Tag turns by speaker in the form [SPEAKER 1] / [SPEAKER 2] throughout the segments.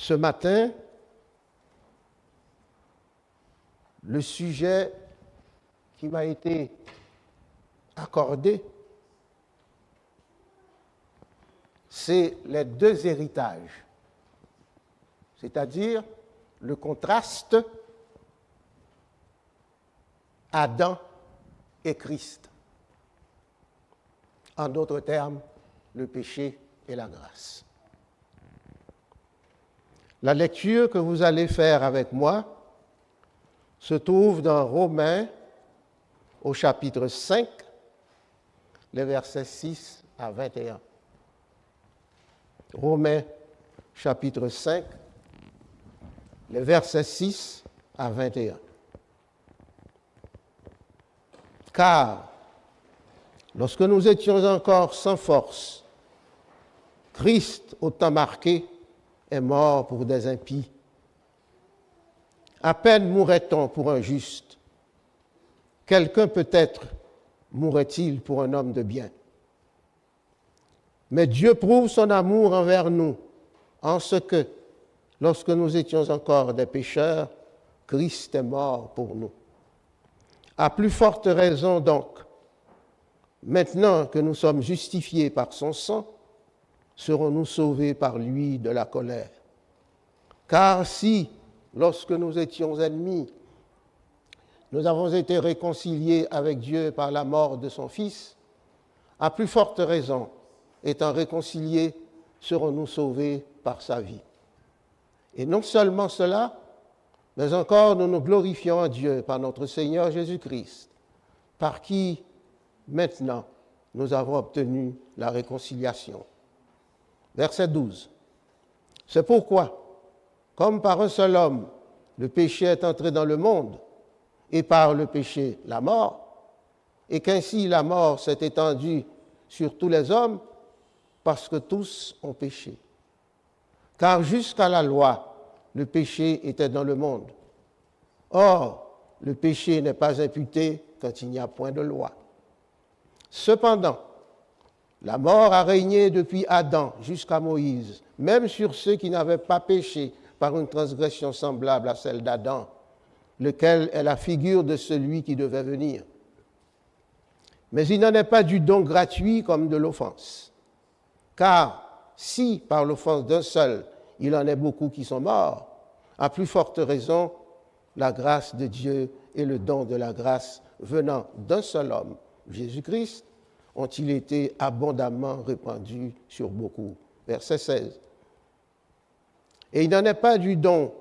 [SPEAKER 1] Ce matin, le sujet qui m'a été accordé, c'est les deux héritages, c'est-à-dire le contraste Adam et Christ. En d'autres termes, le péché et la grâce. La lecture que vous allez faire avec moi se trouve dans Romains au chapitre 5, les versets 6 à 21. Romains chapitre 5, les versets 6 à 21. Car, lorsque nous étions encore sans force, Christ, au temps marqué, est mort pour des impies. À peine mourrait-on pour un juste. Quelqu'un peut-être mourrait-il pour un homme de bien. Mais Dieu prouve son amour envers nous, en ce que, lorsque nous étions encore des pécheurs, Christ est mort pour nous. À plus forte raison donc, maintenant que nous sommes justifiés par son sang, serons-nous sauvés par lui de la colère. Car si, lorsque nous étions ennemis, nous avons été réconciliés avec Dieu par la mort de son Fils, à plus forte raison, étant réconciliés, serons-nous sauvés par sa vie. Et non seulement cela, mais encore nous nous glorifions en Dieu par notre Seigneur Jésus-Christ, par qui, maintenant, nous avons obtenu la réconciliation. Verset 12. C'est pourquoi, comme par un seul homme, le péché est entré dans le monde, et par le péché, la mort, et qu'ainsi la mort s'est étendue sur tous les hommes, parce que tous ont péché. Car jusqu'à la loi, le péché était dans le monde. Or, le péché n'est pas imputé quand il n'y a point de loi. Cependant, la mort a régné depuis Adam jusqu'à Moïse, même sur ceux qui n'avaient pas péché par une transgression semblable à celle d'Adam, lequel est la figure de celui qui devait venir. Mais il n'en est pas du don gratuit comme de l'offense. Car si, par l'offense d'un seul, il en est beaucoup qui sont morts, à plus forte raison, la grâce de Dieu et le don de la grâce venant d'un seul homme, Jésus-Christ, ont-ils été abondamment répandus sur beaucoup. Verset 16. Et il n'en est pas du don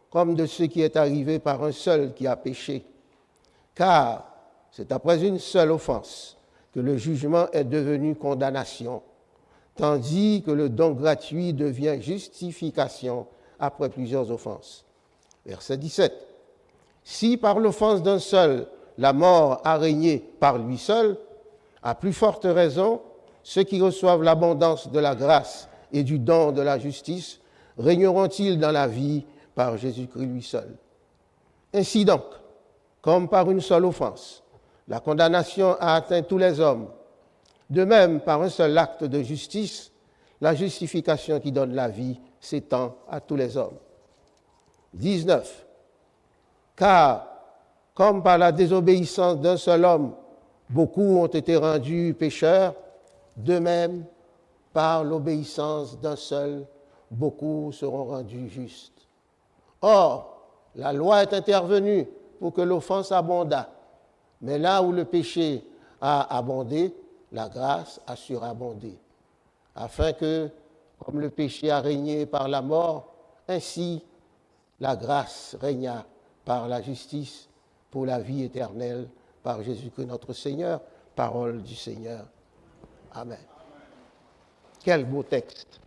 [SPEAKER 1] comme de ce qui est arrivé par un seul qui a péché. Car c'est après une seule offense que le jugement est devenu condamnation, tandis que le don gratuit devient justification après plusieurs offenses. Verset 17. Si par l'offense d'un seul, la mort a régné par lui seul, à plus forte raison, ceux qui reçoivent l'abondance de la grâce et du don de la justice régneront-ils dans la vie par Jésus-Christ lui seul. Ainsi donc, comme par une seule offense, la condamnation a atteint tous les hommes, de même, par un seul acte de justice, la justification qui donne la vie s'étend à tous les hommes. 19. Car, comme par la désobéissance d'un seul homme, beaucoup ont été rendus pécheurs, de même, par l'obéissance d'un seul, beaucoup seront rendus justes. Or, la loi est intervenue pour que l'offense abondât, mais là où le péché a abondé, la grâce a surabondé, afin que, comme le péché a régné par la mort, ainsi la grâce régna par la justice pour la vie éternelle, par Jésus-Christ notre Seigneur, parole du Seigneur. Amen. Quel beau texte!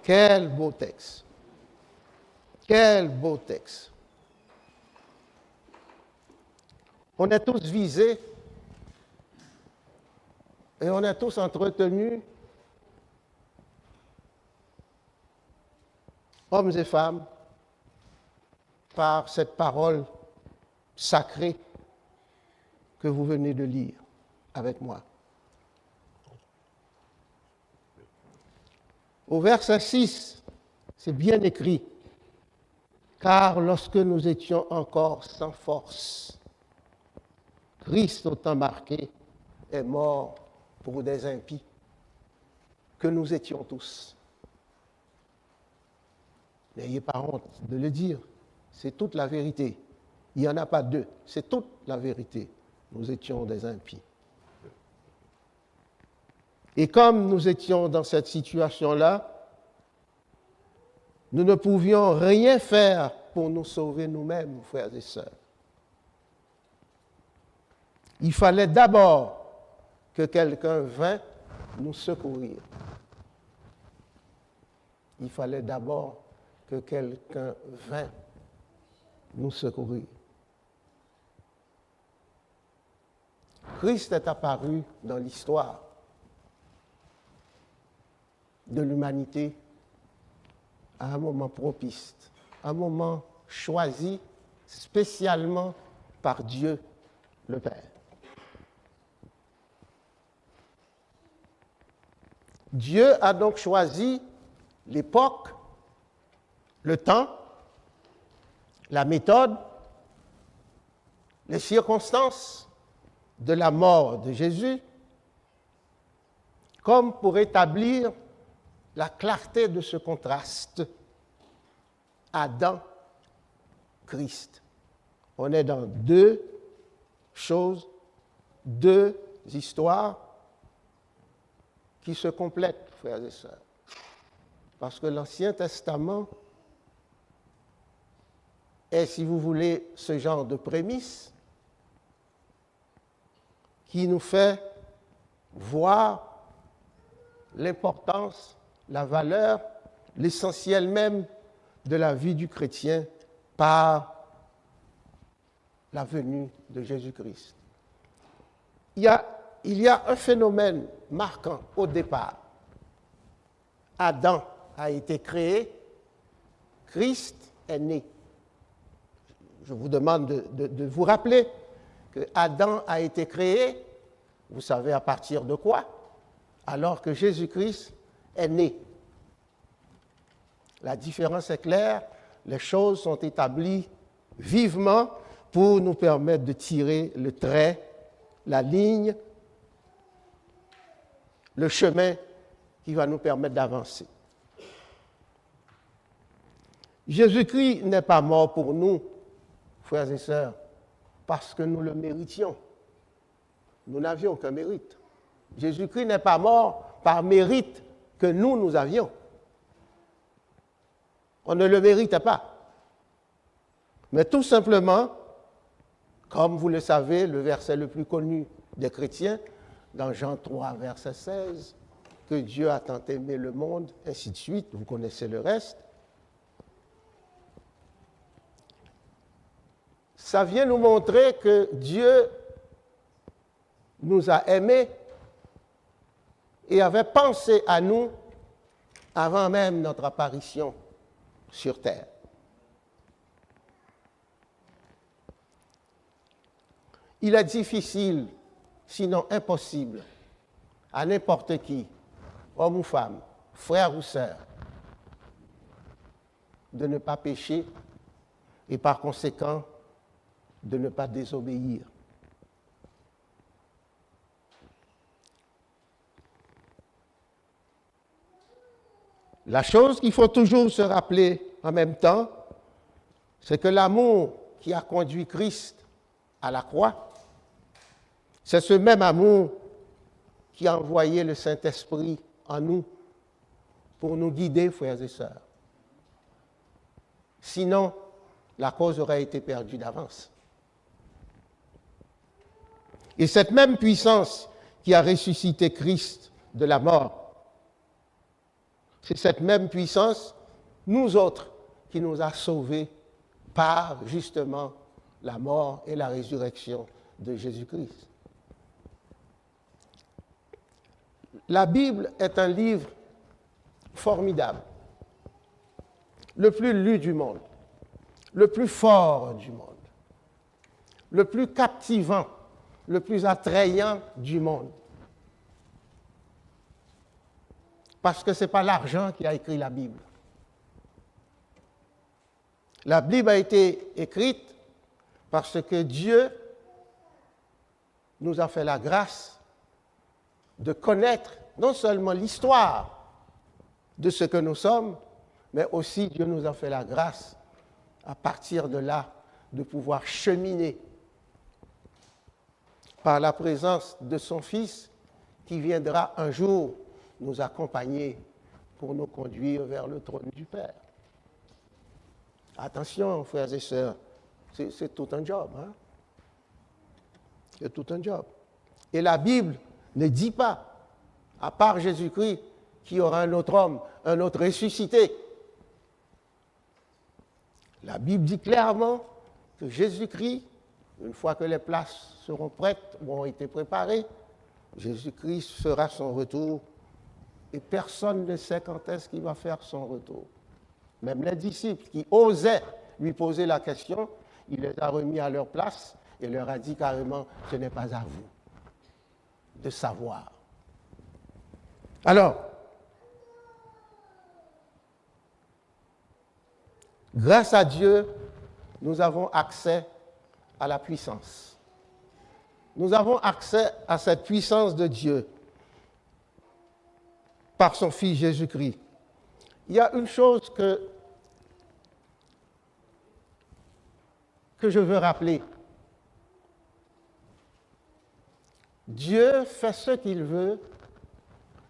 [SPEAKER 1] Quel beau texte! Quel beau texte! On est tous visés et on est tous entretenus, hommes et femmes, par cette parole sacrée que vous venez de lire avec moi. Au verset 6, c'est bien écrit Car lorsque nous étions encore sans force, Christ, au temps marqué, est mort pour des impies, que nous étions tous. N'ayez pas honte de le dire, c'est toute la vérité. Il n'y en a pas deux, c'est toute la vérité. Nous étions des impies. Et comme nous étions dans cette situation-là, nous ne pouvions rien faire pour nous sauver nous-mêmes, frères et sœurs. Il fallait d'abord que quelqu'un vînt nous secourir. Il fallait d'abord que quelqu'un vînt nous secourir. Christ est apparu dans l'histoire de l'humanité à un moment propice, un moment choisi spécialement par Dieu le Père. Dieu a donc choisi l'époque, le temps, la méthode, les circonstances de la mort de Jésus comme pour établir la clarté de ce contraste Adam-Christ. On est dans deux choses, deux histoires qui se complètent, frères et sœurs. Parce que l'Ancien Testament est, si vous voulez, ce genre de prémisse qui nous fait voir l'importance, la valeur, l'essentiel même de la vie du chrétien par la venue de Jésus-Christ. Il y a un phénomène marquant au départ. Adam a été créé, Christ est né. Je vous demande de vous rappeler que Adam a été créé, vous savez à partir de quoi? Alors que Jésus-Christ est né. La différence est claire, les choses sont établies vivement pour nous permettre de tirer le trait, la ligne, le chemin qui va nous permettre d'avancer. Jésus-Christ n'est pas mort pour nous, frères et sœurs, parce que nous le méritions. Nous n'avions aucun mérite. Jésus-Christ n'est pas mort par mérite que nous avions. On ne le méritait pas. Mais tout simplement, comme vous le savez, le verset le plus connu des chrétiens, dans Jean 3, verset 16, que Dieu a tant aimé le monde, ainsi de suite, vous connaissez le reste. Ça vient nous montrer que Dieu nous a aimés et avait pensé à nous avant même notre apparition sur terre. Il est difficile, sinon impossible, à n'importe qui, homme ou femme, frère ou sœur, de ne pas pécher et par conséquent de ne pas désobéir. La chose qu'il faut toujours se rappeler en même temps, c'est que l'amour qui a conduit Christ à la croix, c'est ce même amour qui a envoyé le Saint-Esprit en nous pour nous guider, frères et sœurs. Sinon, la cause aurait été perdue d'avance. Et cette même puissance qui a ressuscité Christ de la mort, c'est cette même puissance, nous autres, qui nous a sauvés par justement la mort et la résurrection de Jésus-Christ. La Bible est un livre formidable, le plus lu du monde, le plus fort du monde, le plus captivant, le plus attrayant du monde. Parce que ce n'est pas l'argent qui a écrit la Bible. La Bible a été écrite parce que Dieu nous a fait la grâce de connaître non seulement l'histoire de ce que nous sommes, mais aussi Dieu nous a fait la grâce, à partir de là, de pouvoir cheminer par la présence de son Fils qui viendra un jour nous accompagner pour nous conduire vers le trône du Père. Attention, frères et sœurs, c'est tout un job. Hein? C'est tout un job. Et la Bible ne dit pas, à part Jésus-Christ, qu'il y aura un autre homme, un autre ressuscité. La Bible dit clairement que Jésus-Christ, une fois que les places seront prêtes ou ont été préparées, Jésus-Christ fera son retour et personne ne sait quand est-ce qu'il va faire son retour. Même les disciples qui osaient lui poser la question, il les a remis à leur place et leur a dit carrément, ce n'est pas à vous de savoir. Alors, grâce à Dieu, nous avons accès à la puissance. Nous avons accès à cette puissance de Dieu par son Fils Jésus-Christ. Il y a une chose que je veux rappeler. Dieu fait ce qu'il veut,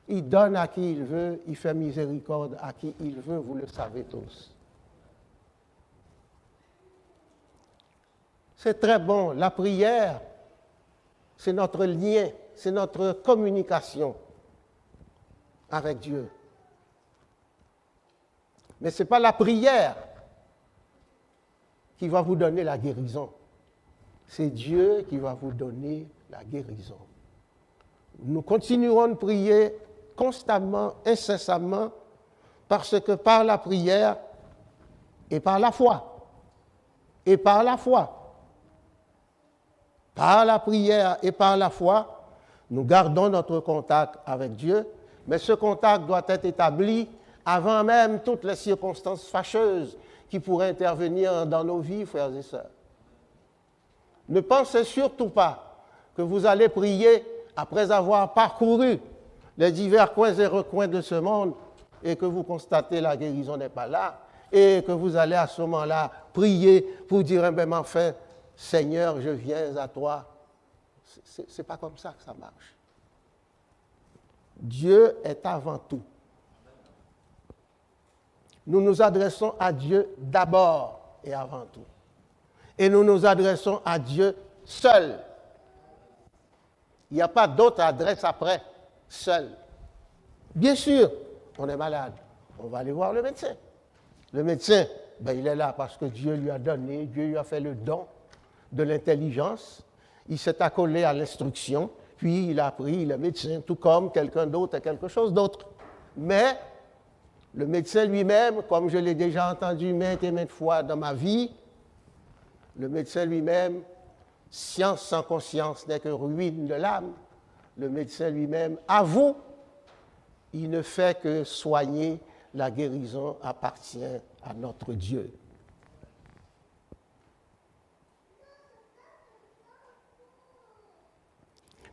[SPEAKER 1] il donne à qui il veut, il fait miséricorde à qui il veut, vous le savez tous. C'est très bon, la prière, c'est notre lien, c'est notre communication avec Dieu. Mais ce n'est pas la prière qui va vous donner la guérison. C'est Dieu qui va vous donner la guérison. Nous continuerons de prier constamment, incessamment, parce que par la prière et par la foi, par la prière et par la foi, nous gardons notre contact avec Dieu, mais ce contact doit être établi avant même toutes les circonstances fâcheuses qui pourraient intervenir dans nos vies, frères et sœurs. Ne pensez surtout pas que vous allez prier après avoir parcouru les divers coins et recoins de ce monde et que vous constatez la guérison n'est pas là et que vous allez à ce moment-là prier pour dire, ben enfin, Seigneur, je viens à toi. Ce n'est pas comme ça que ça marche. Dieu est avant tout. Nous nous adressons à Dieu d'abord et avant tout. Et nous nous adressons à Dieu seul. Il n'y a pas d'autre adresse après, seul. Bien sûr, on est malade, on va aller voir le médecin. Le médecin, ben, il est là parce que Dieu lui a donné, Dieu lui a fait le don de l'intelligence. Il s'est accolé à l'instruction, puis il a appris le médecin, tout comme quelqu'un d'autre a quelque chose d'autre. Mais le médecin lui-même, comme je l'ai déjà entendu maintes et maintes fois dans ma vie, le médecin lui-même, science sans conscience n'est que ruine de l'âme. Le médecin lui-même avoue, il ne fait que soigner, la guérison appartient à notre Dieu.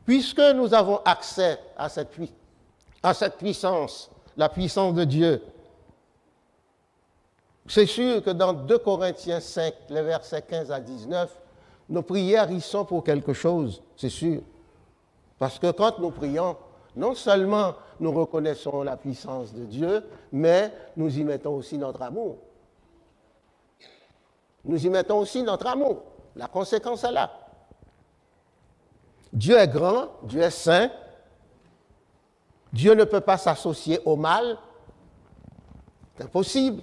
[SPEAKER 1] Puisque nous avons accès à cette puissance, la puissance de Dieu, c'est sûr que dans 2 Corinthiens 5, les versets 15 à 19, nos prières y sont pour quelque chose, c'est sûr. Parce que quand nous prions, non seulement nous reconnaissons la puissance de Dieu, mais nous y mettons aussi notre amour. Nous y mettons aussi notre amour. La conséquence est là. Dieu est grand, Dieu est saint. Dieu ne peut pas s'associer au mal. C'est impossible.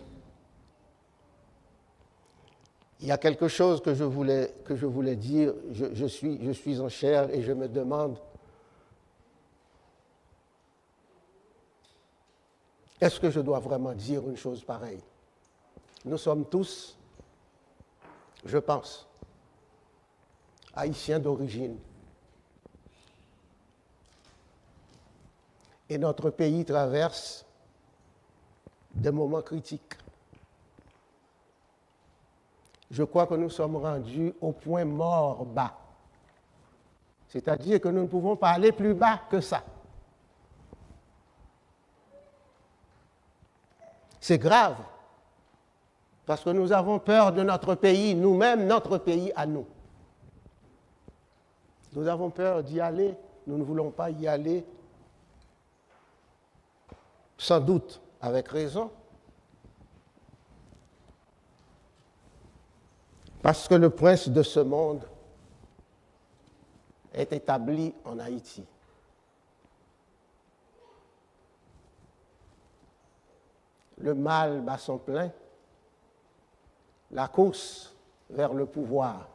[SPEAKER 1] Il y a quelque chose que je voulais dire. Je suis en chair et je me demande, est-ce que je dois vraiment dire une chose pareille? Nous sommes tous, je pense, haïtiens d'origine. Et notre pays traverse des moments critiques. je crois que nous sommes rendus au point mort bas. C'est-à-dire que nous ne pouvons pas aller plus bas que ça. C'est grave, parce que nous avons peur de notre pays, nous-mêmes, notre pays à nous. Nous avons peur d'y aller, nous ne voulons pas y aller, sans doute avec raison, parce que le prince de ce monde est établi en Haïti. Le mal bat son plein, la course vers le pouvoir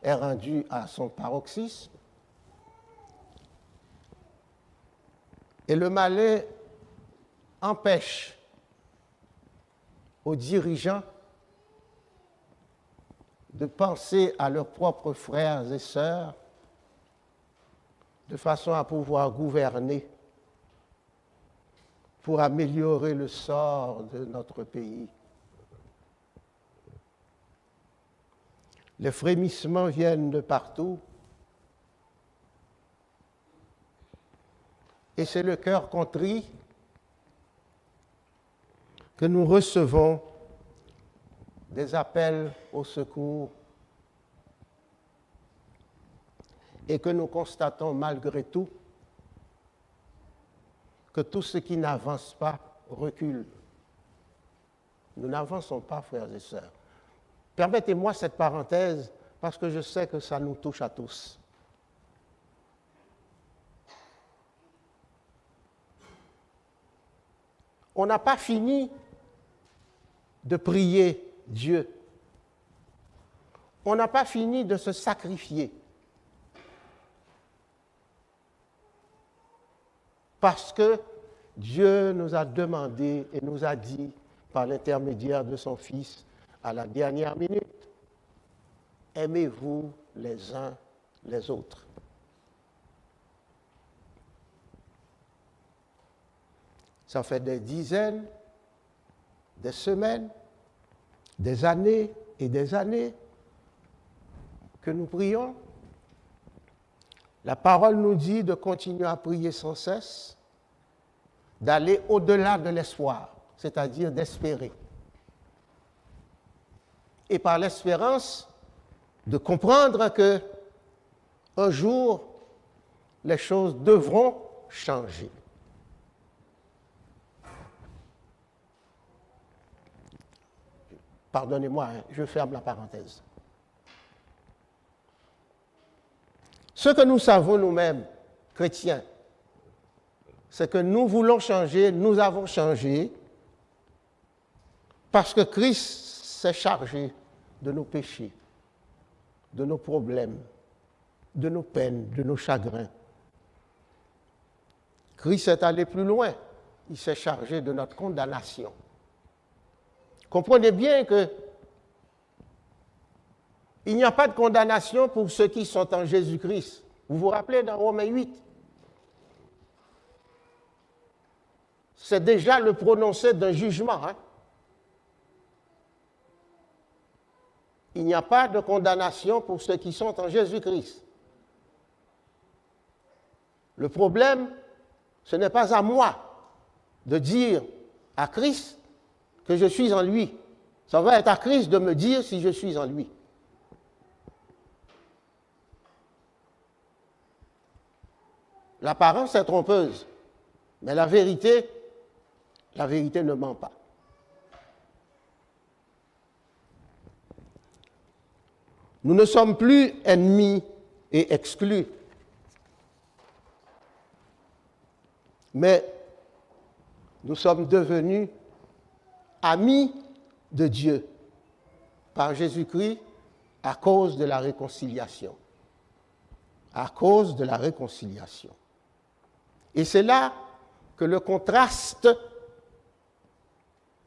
[SPEAKER 1] est rendue à son paroxysme et le malin empêche aux dirigeants de penser à leurs propres frères et sœurs de façon à pouvoir gouverner pour améliorer le sort de notre pays. Les frémissements viennent de partout et c'est le cœur contrit que nous recevons des appels au secours et que nous constatons malgré tout que tout ce qui n'avance pas recule. Nous n'avançons pas, frères et sœurs. Permettez-moi cette parenthèse parce que je sais que ça nous touche à tous. On n'a pas fini de prier Dieu. On n'a pas fini de se sacrifier. Parce que Dieu nous a demandé et nous a dit, par l'intermédiaire de son Fils, à la dernière minute, aimez-vous les uns les autres. Ça fait des dizaines, des semaines, des années et des années que nous prions. La parole nous dit de continuer à prier sans cesse, d'aller au-delà de l'espoir, c'est-à-dire d'espérer. Et par l'espérance, de comprendre que un jour, les choses devront changer. Pardonnez-moi, je ferme la parenthèse. Ce que nous savons nous-mêmes, chrétiens, c'est que nous voulons changer, nous avons changé, parce que Christ s'est chargé de nos péchés, de nos problèmes, de nos peines, de nos chagrins. Christ est allé plus loin, il s'est chargé de notre condamnation. Comprenez bien que il n'y a pas de condamnation pour ceux qui sont en Jésus-Christ. Vous vous rappelez dans Romains 8? C'est déjà le prononcé d'un jugement. Il n'y a pas de condamnation pour ceux qui sont en Jésus-Christ. Le problème, ce n'est pas à moi de dire à Christ que je suis en lui. Ça va être à Christ de me dire si je suis en lui. L'apparence est trompeuse, mais la vérité ne ment pas. Nous ne sommes plus ennemis et exclus, mais nous sommes devenus amis de Dieu par Jésus-Christ à cause de la réconciliation. À cause de la réconciliation. Et c'est là que le contraste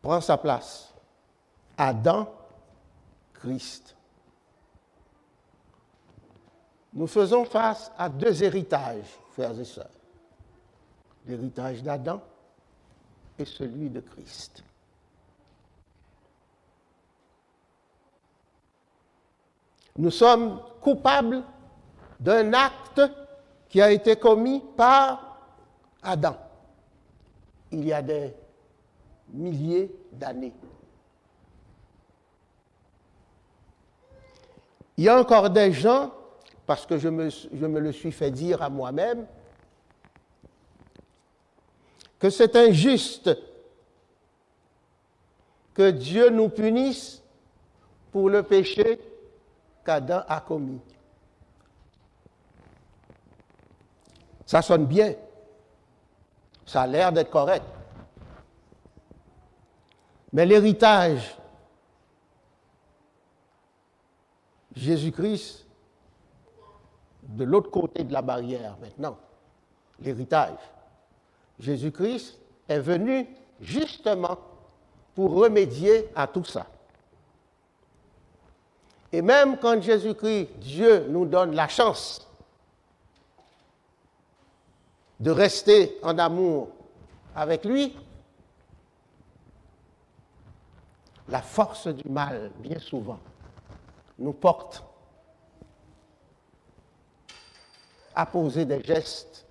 [SPEAKER 1] prend sa place. Adam, Christ. Nous faisons face à deux héritages, frères et sœurs. L'héritage d'Adam et celui de Christ. Nous sommes coupables d'un acte qui a été commis par Adam il y a des milliers d'années. Il y a encore des gens, parce que je me le suis fait dire à moi-même, que c'est injuste que Dieu nous punisse pour le péché qu'Adam a commis. Ça sonne bien. Ça a l'air d'être correct. Mais l'héritage, Jésus-Christ, de l'autre côté de la barrière maintenant, l'héritage, Jésus-Christ est venu justement pour remédier à tout ça. Et même quand Jésus-Christ, Dieu, nous donne la chance de rester en amour avec lui, la force du mal, bien souvent, nous porte à poser des gestes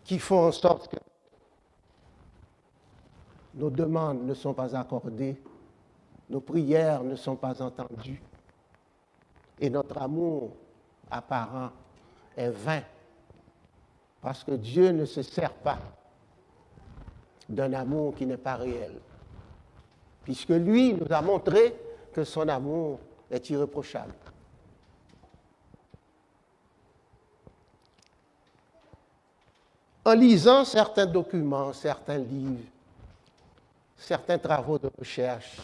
[SPEAKER 1] qui font en sorte que nos demandes ne sont pas accordées, nos prières ne sont pas entendues, et notre amour apparent est vain, parce que Dieu ne se sert pas d'un amour qui n'est pas réel, puisque lui nous a montré que son amour est irréprochable. En lisant certains documents, certains livres, certains travaux de recherche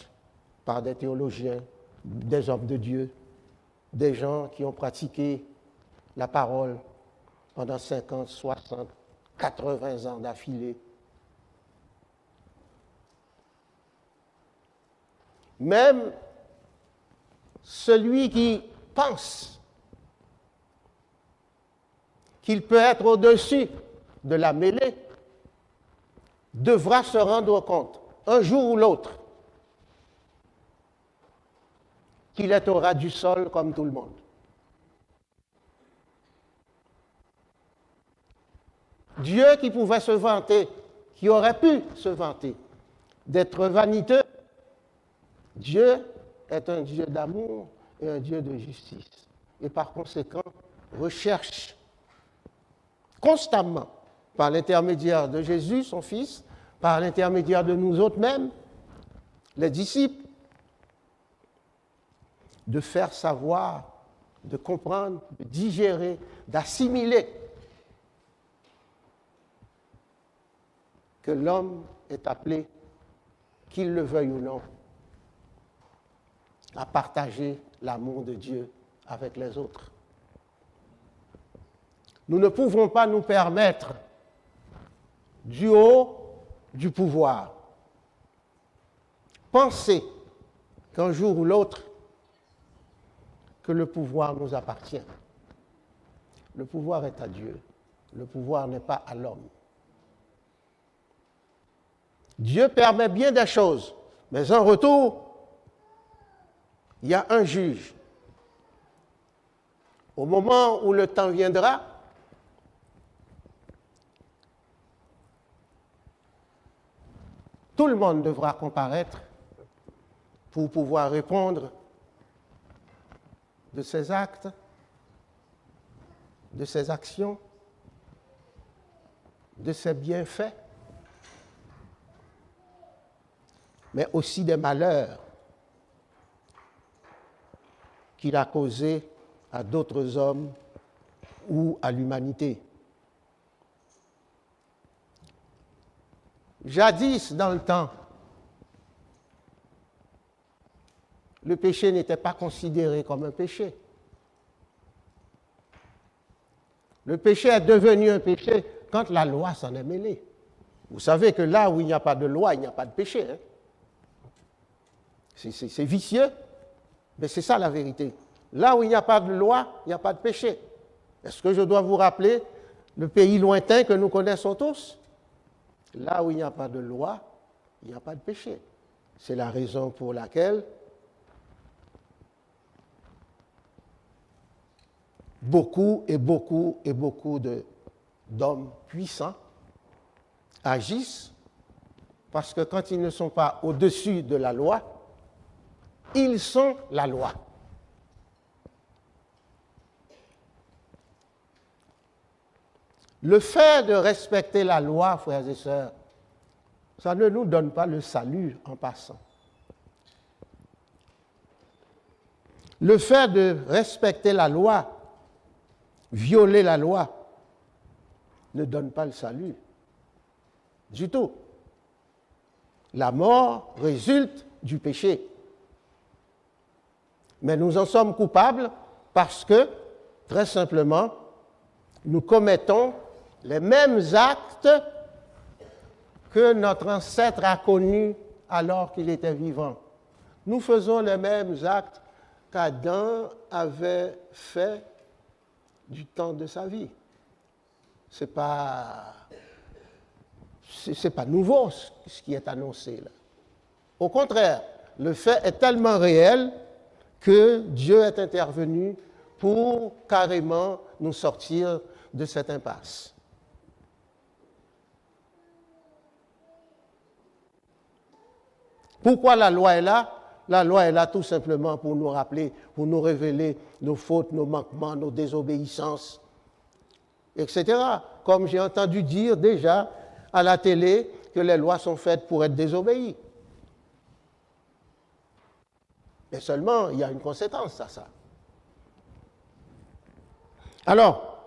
[SPEAKER 1] par des théologiens, des hommes de Dieu, des gens qui ont pratiqué la parole pendant 50, 60, 80 ans d'affilée. Même celui qui pense qu'il peut être au-dessus de la mêlée devra se rendre compte, un jour ou l'autre, qu'il est au ras du sol comme tout le monde. Dieu qui pouvait se vanter, qui aurait pu se vanter d'être vaniteux, Dieu est un Dieu d'amour et un Dieu de justice. Et par conséquent, recherche constamment, par l'intermédiaire de Jésus, son Fils, par l'intermédiaire de nous autres mêmes, les disciples, de faire savoir, de comprendre, de digérer, d'assimiler que l'homme est appelé, qu'il le veuille ou non, à partager l'amour de Dieu avec les autres. Nous ne pouvons pas nous permettre, du haut du pouvoir, penser qu'un jour ou l'autre, que le pouvoir nous appartient. Le pouvoir est à Dieu. Le pouvoir n'est pas à l'homme. Dieu permet bien des choses, mais en retour, il y a un juge. Au moment où le temps viendra, tout le monde devra comparaître pour pouvoir répondre de ses actes, de ses actions, de ses bienfaits, mais aussi des malheurs qu'il a causés à d'autres hommes ou à l'humanité. Jadis, dans le temps, le péché n'était pas considéré comme un péché. Le péché est devenu un péché quand la loi s'en est mêlée. Vous savez que là où il n'y a pas de loi, il n'y a pas de péché. Hein? C'est vicieux, mais c'est ça la vérité. Là où il n'y a pas de loi, il n'y a pas de péché. Est-ce que je dois vous rappeler le pays lointain que nous connaissons tous? Là où il n'y a pas de loi, il n'y a pas de péché. C'est la raison pour laquelle beaucoup d'hommes puissants agissent parce que quand ils ne sont pas au-dessus de la loi, ils sont la loi. Le fait de respecter la loi, frères et sœurs, ça ne nous donne pas le salut en passant. Le fait de respecter la loi, violer la loi, ne donne pas le salut du tout. La mort résulte du péché. Mais nous en sommes coupables parce que, très simplement, nous commettons les mêmes actes que notre ancêtre a connus alors qu'il était vivant. Nous faisons les mêmes actes qu'Adam avait fait du temps de sa vie. Ce n'est pas nouveau ce qui est annoncé là. Au contraire, le fait est tellement réel que Dieu est intervenu pour carrément nous sortir de cette impasse. Pourquoi la loi est là? La loi est là tout simplement pour nous rappeler, pour nous révéler nos fautes, nos manquements, nos désobéissances, etc. Comme j'ai entendu dire déjà à la télé que les lois sont faites pour être désobéies. Mais seulement, il y a une conséquence à ça. Alors,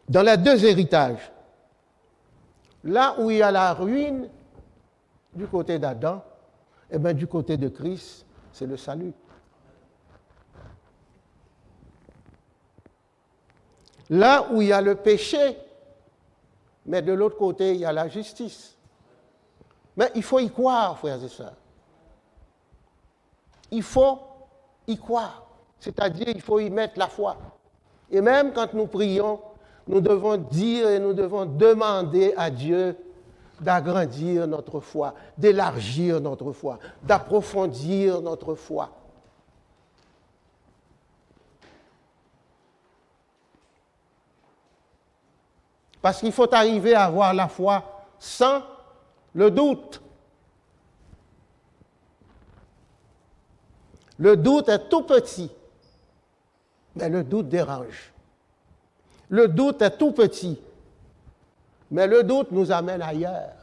[SPEAKER 1] dans les deux héritages, là où il y a la ruine du côté d'Adam, eh bien, du côté de Christ, c'est le salut. Là où il y a le péché, mais de l'autre côté, il y a la justice. Mais il faut y croire, frères et sœurs. Il faut y croire. C'est-à-dire, il faut y mettre la foi. Et même quand nous prions, nous devons dire et nous devons demander à Dieu d'agrandir notre foi, d'élargir notre foi, d'approfondir notre foi. Parce qu'il faut arriver à avoir la foi sans le doute. Le doute est tout petit, mais le doute dérange. Le doute est tout petit, mais le doute nous amène ailleurs.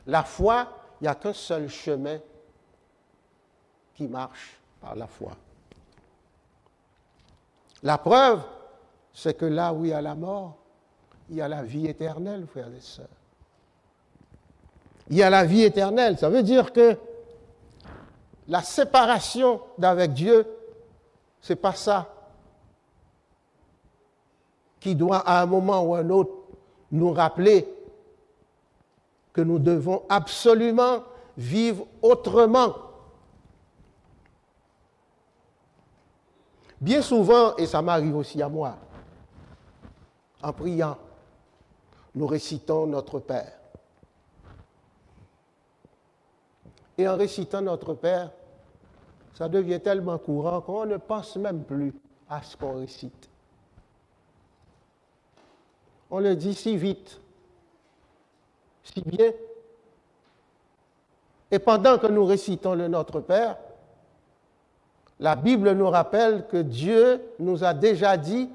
[SPEAKER 1] La foi, il n'y a qu'un seul chemin qui marche par la foi. La preuve, c'est que là où il y a la mort, il y a la vie éternelle, frères et sœurs. Il y a la vie éternelle. Ça veut dire que la séparation d'avec Dieu, ce n'est pas ça qui doit à un moment ou à un autre nous rappeler que nous devons absolument vivre autrement. Bien souvent, et ça m'arrive aussi à moi, en priant, nous récitons notre Père. Et en récitant notre Père, ça devient tellement courant qu'on ne pense même plus à ce qu'on récite. On le dit si vite, si bien. Et pendant que nous récitons le Notre Père, la Bible nous rappelle que Dieu nous a déjà dit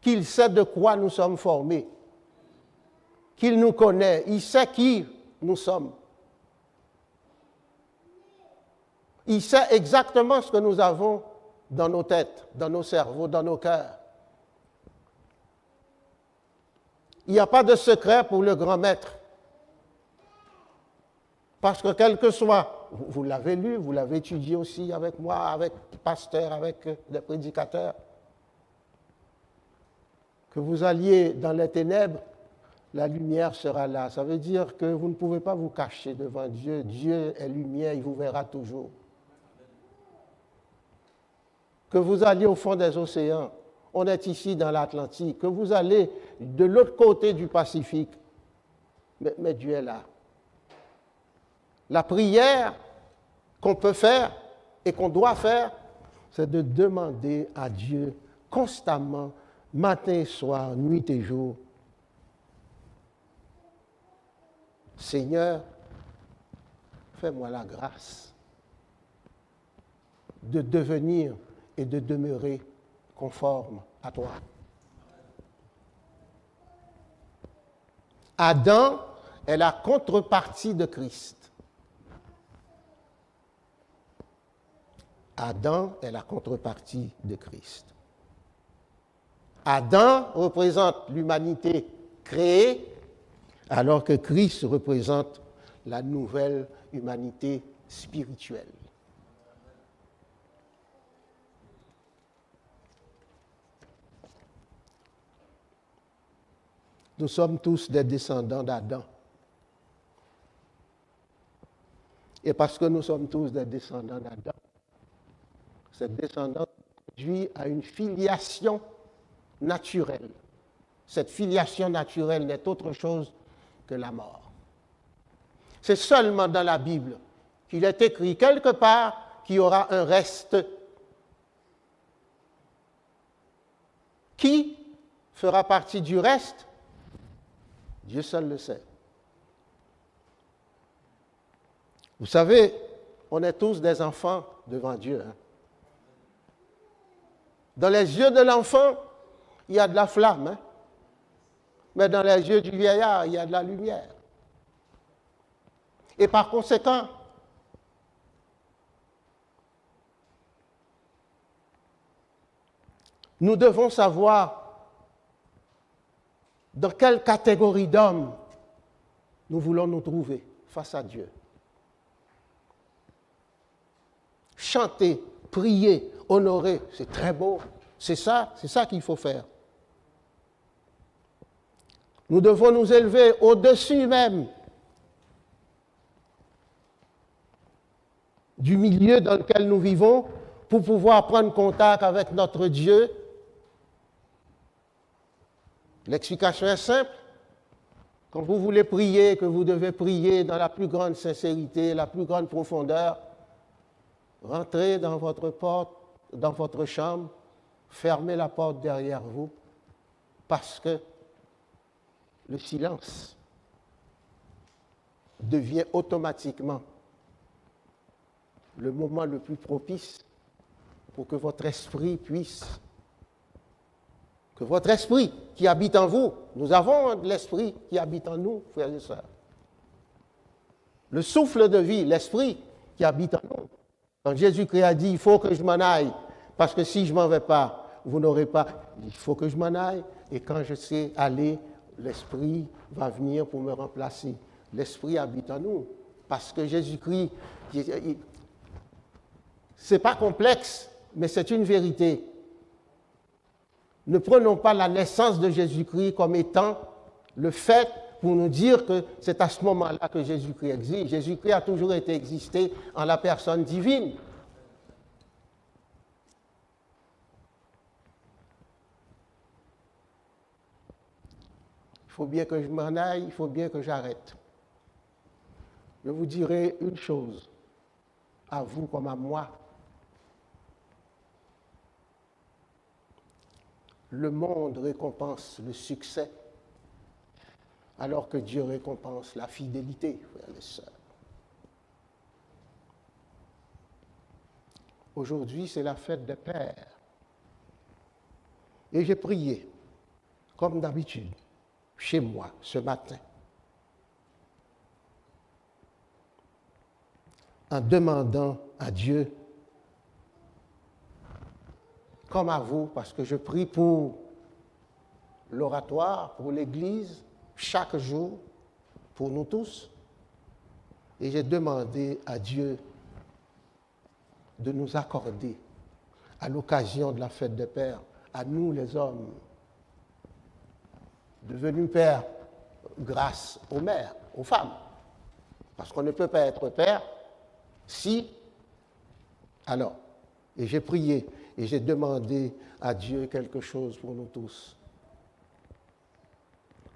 [SPEAKER 1] qu'il sait de quoi nous sommes formés, qu'il nous connaît, il sait qui nous sommes. Il sait exactement ce que nous avons dans nos têtes, dans nos cerveaux, dans nos cœurs. Il n'y a pas de secret pour le grand maître. Parce que quel que soit, vous l'avez lu, vous l'avez étudié aussi avec moi, avec des pasteurs, avec des prédicateurs, que vous alliez dans les ténèbres, la lumière sera là. Ça veut dire que vous ne pouvez pas vous cacher devant Dieu. Dieu est lumière, il vous verra toujours. Que vous alliez au fond des océans, on est ici dans l'Atlantique, que vous allez de l'autre côté du Pacifique, mais Dieu est là. La prière qu'on peut faire et qu'on doit faire, c'est de demander à Dieu constamment, matin et soir, nuit et jour, Seigneur, fais-moi la grâce de devenir et de demeurer conforme à toi. Adam est la contrepartie de Christ. Adam est la contrepartie de Christ. Adam représente l'humanité créée, alors que Christ représente la nouvelle humanité spirituelle. Nous sommes tous des descendants d'Adam. Et parce que nous sommes tous des descendants d'Adam, cette descendance conduit à une filiation naturelle. Cette filiation naturelle n'est autre chose que la mort. C'est seulement dans la Bible qu'il est écrit quelque part qu'il y aura un reste. Qui fera partie du reste? Dieu seul le sait. Vous savez, on est tous des enfants devant Dieu. Hein? Dans les yeux de l'enfant, il y a de la flamme. Hein? Mais dans les yeux du vieillard, il y a de la lumière. Et par conséquent, nous devons savoir dans quelle catégorie d'hommes nous voulons nous trouver face à Dieu. Chanter, prier, honorer, c'est très beau. C'est ça qu'il faut faire. Nous devons nous élever au-dessus même du milieu dans lequel nous vivons pour pouvoir prendre contact avec notre Dieu. L'explication est simple. Quand vous voulez prier, que vous devez prier dans la plus grande sincérité, la plus grande profondeur, rentrez dans votre porte, dans votre chambre, fermez la porte derrière vous, parce que le silence devient automatiquement le moment le plus propice pour que votre esprit puisse, que votre esprit qui habite en vous, nous avons l'esprit qui habite en nous, frères et sœurs. Le souffle de vie, l'esprit qui habite en nous. Quand Jésus-Christ a dit, il faut que je m'en aille, parce que si je ne m'en vais pas, vous n'aurez pas, il faut que je m'en aille, et quand je sais aller, l'Esprit va venir pour me remplacer. L'Esprit habite en nous, parce que Jésus-Christ, ce n'est pas complexe, mais c'est une vérité. Ne prenons pas la naissance de Jésus-Christ comme étant le fait pour nous dire que c'est à ce moment-là que Jésus-Christ existe. Jésus-Christ a toujours été existé en la personne divine. Il faut bien que je m'en aille, il faut bien que j'arrête. Je vous dirai une chose, à vous comme à moi. Le monde récompense le succès, alors que Dieu récompense la fidélité, frères et sœurs. Aujourd'hui, c'est la fête des pères. Et j'ai prié, comme d'habitude, chez moi, ce matin, en demandant à Dieu, comme à vous, parce que je prie pour l'oratoire, pour l'Église, chaque jour, pour nous tous, et j'ai demandé à Dieu de nous accorder, à l'occasion de la fête des pères, à nous les hommes, devenus pères grâce aux mères, aux femmes. Parce qu'on ne peut pas être père si... Alors, et j'ai prié et j'ai demandé à Dieu quelque chose pour nous tous,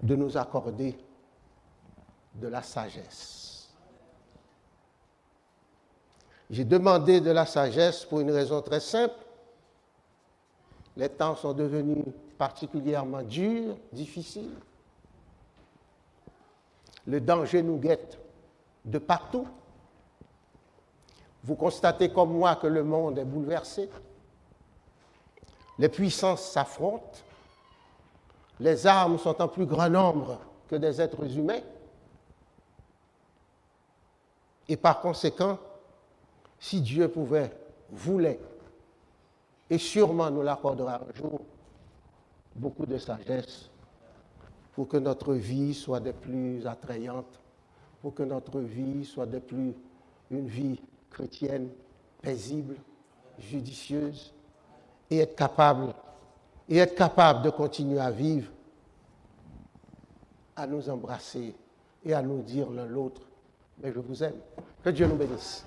[SPEAKER 1] de nous accorder de la sagesse. J'ai demandé de la sagesse pour une raison très simple, Les temps sont devenus particulièrement durs, difficiles. Le danger nous guette de partout. Vous constatez comme moi que le monde est bouleversé. Les puissances s'affrontent. Les armes sont en plus grand nombre que des êtres humains. Et par conséquent, si Dieu pouvait, voulait, et sûrement nous l'accordera un jour, beaucoup de sagesse pour que notre vie soit des plus attrayantes, pour que notre vie soit des plus une vie chrétienne, paisible, judicieuse, et être capable de continuer à vivre, à nous embrasser et à nous dire l'un l'autre, mais je vous aime. Que Dieu nous bénisse.